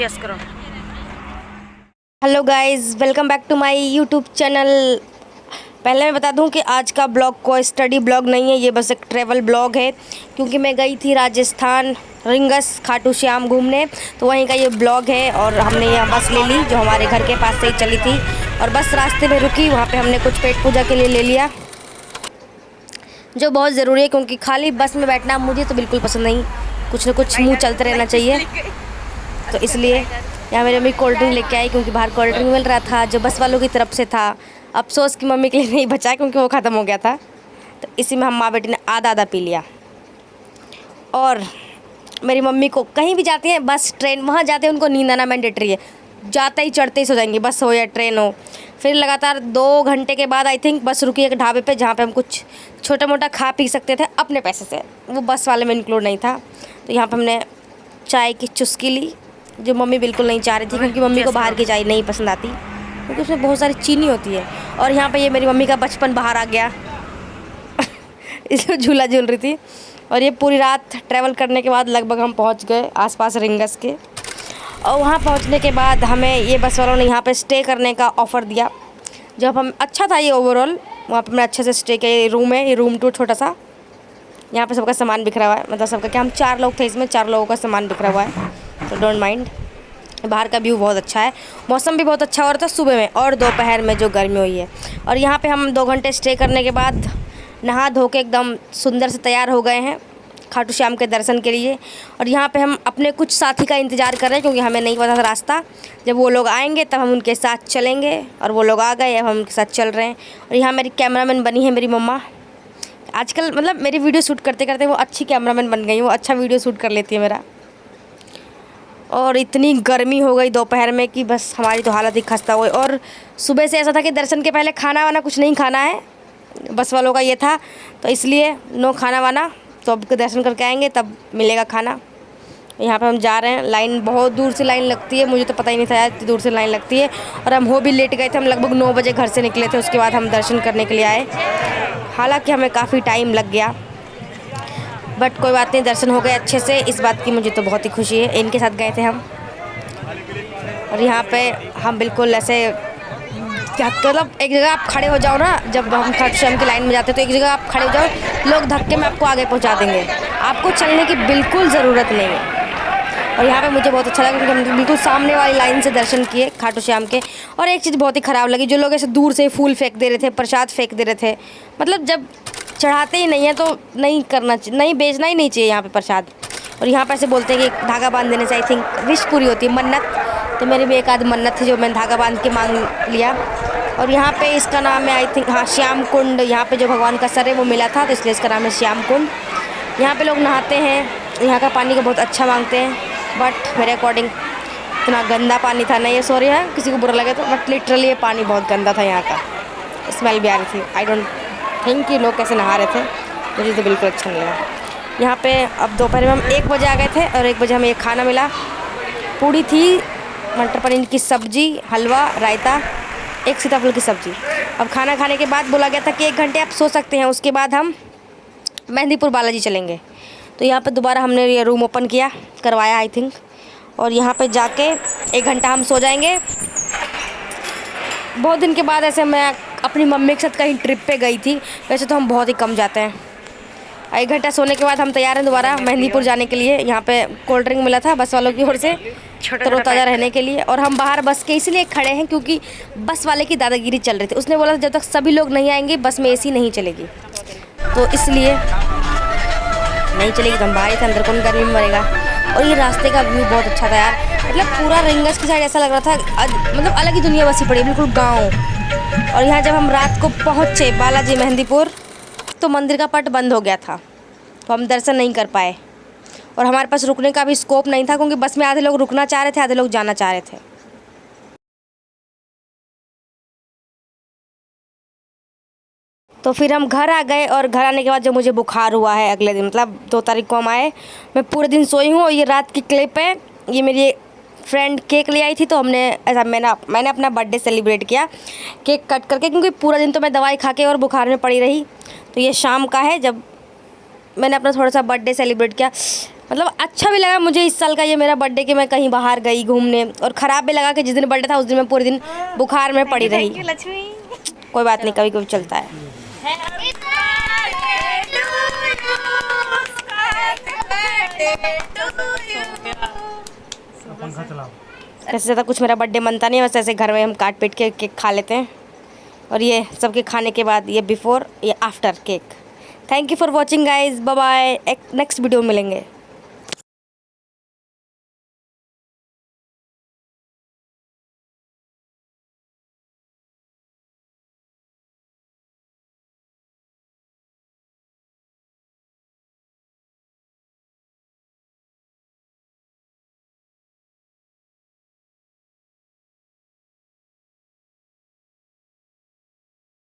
Chess करो। Hello guys, welcome back to my YouTube channel. पहले मैं बता दूं कि आज का ब्लॉग कोई स्टडी ब्लॉग नहीं है, ये बस एक ट्रैवल ब्लॉग है। क्योंकि मैं गई थी राजस्थान रिंगस खाटू श्याम घूमने, तो वहीं का ये ब्लॉग है। और हमने यहाँ बस ले ली जो हमारे घर के पास से ही चली थी, और बस रास्ते में रुकी, वहाँ पे हमने कुछ पेट पूजा के लिए ले लिया, जो बहुत ज़रूरी है। क्योंकि खाली बस में बैठना मुझे तो बिल्कुल पसंद नहीं, कुछ ना कुछ मुँह चलते रहना चाहिए। तो इसलिए यहाँ मेरी मम्मी कोल्ड ड्रिंक लेके आई, क्योंकि बाहर कोल्ड ड्रिंक मिल रहा था जो बस वालों की तरफ से था। अफसोस कि मम्मी के लिए नहीं बचा, क्योंकि वो ख़त्म हो गया था। तो इसी में हम माँ बेटी ने आधा आधा पी लिया। और मेरी मम्मी को कहीं भी जाती हैं, बस ट्रेन, वहाँ जाते हैं उनको नींद आना मैंडेटरी है। जाते ही चढ़ते ही सो जाएंगी, बस हो या ट्रेन हो। फिर लगातार 2 घंटे के बाद आई थिंक बस रुकी एक ढाबे पे, जहाँ पे हम कुछ छोटा मोटा खा पी सकते थे अपने पैसे से, वो बस वाले में इंक्लूड नहीं था। तो यहाँ पर हमने चाय की चुस्की ली, जो मम्मी बिल्कुल नहीं चाह रही थी, क्योंकि मम्मी को बाहर की चाय नहीं पसंद आती, क्योंकि उसमें बहुत सारी चीनी होती है। और यहाँ पे ये मेरी मम्मी का बचपन बाहर आ गया इसमें झूला झूल रही थी। और ये पूरी रात ट्रैवल करने के बाद लगभग हम पहुँच गए आसपास रिंगस के। और वहाँ पहुँचने के बाद हमें ये बस वालों ने यहाँ पे स्टे करने का ऑफ़र दिया, जब हम अच्छा था ये ओवरऑल। वहाँ पे मैं अच्छे से स्टे किया। ये रूम है, ये रूम टूर छोटा सा। यहाँ पे सबका सामान बिखरा हुआ है, मतलब सबका क्या, हम 4 लोग थे, इसमें 4 लोगों का सामान बिखरा हुआ है, तो डोंट माइंड। बाहर का व्यू बहुत अच्छा है, मौसम भी बहुत अच्छा हो रहा था सुबह में और दोपहर में जो गर्मी हुई है। और यहाँ पे हम 2 घंटे स्टे करने के बाद नहा धो के एकदम सुंदर से तैयार हो गए हैं खाटू श्याम के दर्शन के लिए। और यहाँ पे हम अपने कुछ साथी का इंतज़ार कर रहे हैं, क्योंकि हमें नहीं पता था रास्ता। जब वो लोग आएंगे तब हम उनके साथ चलेंगे, और वो लोग आ गए, अब हम उनके साथ चल रहे हैं। और यहाँ मेरी कैमरामैन बनी है मेरी मम्मा। आजकल मतलब मेरी वीडियो शूट करते करते वो अच्छी कैमरामैन बन गई, वो अच्छा वीडियो शूट कर लेती है मेरा। और इतनी गर्मी हो गई दोपहर में कि बस हमारी तो हालत ही खस्ता हुई। और सुबह से ऐसा था कि दर्शन के पहले खाना वाना कुछ नहीं खाना है, बस वालों का ये था, तो इसलिए नो खाना वाना। तो अब दर्शन करके आएंगे तब मिलेगा खाना। यहाँ पे हम जा रहे हैं, लाइन बहुत दूर से लाइन लगती है, मुझे तो पता ही नहीं था यार इतनी दूर से लाइन लगती है। और हम हो भी लेट गए थे, हम लगभग 9 बजे घर से निकले थे, उसके बाद हम दर्शन करने के लिए आए। हालांकि हमें काफ़ी टाइम लग गया, बट कोई बात नहीं, दर्शन हो गए अच्छे से। इस बात की मुझे तो बहुत ही खुशी है। इनके साथ गए थे हम, और यहाँ पे हम बिल्कुल ऐसे क्या, मतलब एक जगह आप खड़े हो जाओ ना, जब हम खाटू श्याम की लाइन में जाते हैं तो एक जगह आप खड़े हो जाओ, लोग धक्के में आपको आगे पहुँचा देंगे, आपको चलने की बिल्कुल ज़रूरत नहीं है। और यहाँ पे मुझे बहुत अच्छा लगा, क्योंकि हम बिल्कुल सामने वाली लाइन से दर्शन किए खाटू श्याम के। और एक चीज़ बहुत ही ख़राब लगी, जो लोग ऐसे दूर से फूल फेंक दे रहे थे, प्रसाद फेंक दे रहे थे, मतलब जब चढ़ाते ही नहीं है तो नहीं करना चाहिए, नहीं बेचना ही नहीं चाहिए यहाँ पे प्रसाद। और यहाँ पे ऐसे बोलते हैं कि धागा बांध देने से आई थिंक विश पूरी होती है, मन्नत। तो मेरी भी एक आध मन्नत थी जो मैंने धागा बांध के मांग लिया। और यहाँ पे इसका नाम है आई थिंक, हाँ, श्याम कुंड। यहाँ पे जो भगवान का सर है वो मिला था, तो इसलिए इसका नाम है श्याम कुंड। यहाँ पे लोग नहाते हैं, यहाँ का पानी को बहुत अच्छा मांगते हैं, बट मेरे अकॉर्डिंग इतना गंदा पानी था नहीं, ये सॉरी है किसी को बुरा लगे तो, बट लिटरली ये पानी बहुत गंदा था। यहाँ का स्मेल भी आ रही थी। आई डोंट थिंक कि लोग कैसे नहा रहे थे, मुझे तो बिल्कुल अच्छा नहीं लगा। यहाँ पे अब दोपहर में हम 1 बजे आ गए थे, और 1 बजे हमें ये खाना मिला। पूड़ी थी, मटर पनीर की सब्ज़ी, हलवा, रायता, एक सीताफल की सब्ज़ी। अब खाना खाने के बाद बोला गया था कि 1 घंटे आप सो सकते हैं, उसके बाद हम मेहंदीपुर बालाजी चलेंगे। तो यहाँ पे दोबारा हमने ये रूम ओपन करवाया आई थिंक, और यहाँ पे जाके 1 घंटा हम सो जाएंगे। बहुत दिन के बाद ऐसे मैं अपनी मम्मी के साथ कहीं ट्रिप पे गई थी, वैसे तो हम बहुत ही कम जाते हैं। 1 घंटा सोने के बाद हम तैयार हैं दोबारा मेहंदीपुर जाने के लिए। यहाँ पे कोल्ड ड्रिंक मिला था बस वालों की ओर से, तरोताज़ा रहने के लिए। और हम बाहर बस के इसलिए खड़े हैं क्योंकि बस वाले की दादागिरी चल रही थी। उसने बोला जब तक सभी लोग नहीं आएंगे बस में AC नहीं चलेगी, तो इसलिए नहीं चलेगी। तो हम बाहर थे, अंदर कौन गर्मी में मरेगा। और ये रास्ते का व्यू बहुत अच्छा था यार, मतलब पूरा रिंगस की साइड ऐसा लग रहा था मतलब अलग ही दुनिया बसी पड़ी, बिल्कुल गाँव। और यहाँ जब हम रात को पहुँचे बालाजी मेहंदीपुर, तो मंदिर का पट बंद हो गया था, तो हम दर्शन नहीं कर पाए। और हमारे पास रुकने का भी स्कोप नहीं था, क्योंकि बस में आधे लोग रुकना चाह रहे थे, आधे लोग जाना चाह रहे थे। तो फिर हम घर आ गए, और घर आने के बाद जो मुझे बुखार हुआ है अगले दिन, मतलब 2 तारीख को हम आए, मैं पूरे दिन सोई हूँ। और ये रात की क्लिप है, ये मेरी फ्रेंड केक ले आई थी, तो हमने ऐसा मैंने अपना बर्थडे सेलिब्रेट किया केक कट करके, क्योंकि पूरा दिन तो मैं दवाई खा के और बुखार में पड़ी रही। तो ये शाम का है जब मैंने अपना थोड़ा सा बर्थडे सेलिब्रेट किया। मतलब अच्छा भी लगा मुझे इस साल का ये मेरा बर्थडे कि मैं कहीं बाहर गई घूमने, और ख़राब भी लगा कि जिस दिन बर्थडे था उस दिन मैं पूरे दिन बुखार में पड़ी रही। कोई बात नहीं, कभी कभी चलता है। वैसे ज़्यादा कुछ मेरा बर्थडे मनता नहीं है, बस ऐसे घर में हम काट पीट के केक खा लेते हैं। और ये सबके खाने के बाद ये बिफोर ये after cake. Thank you for watching guys, bye bye, एक नेक्स्ट वीडियो में मिलेंगे।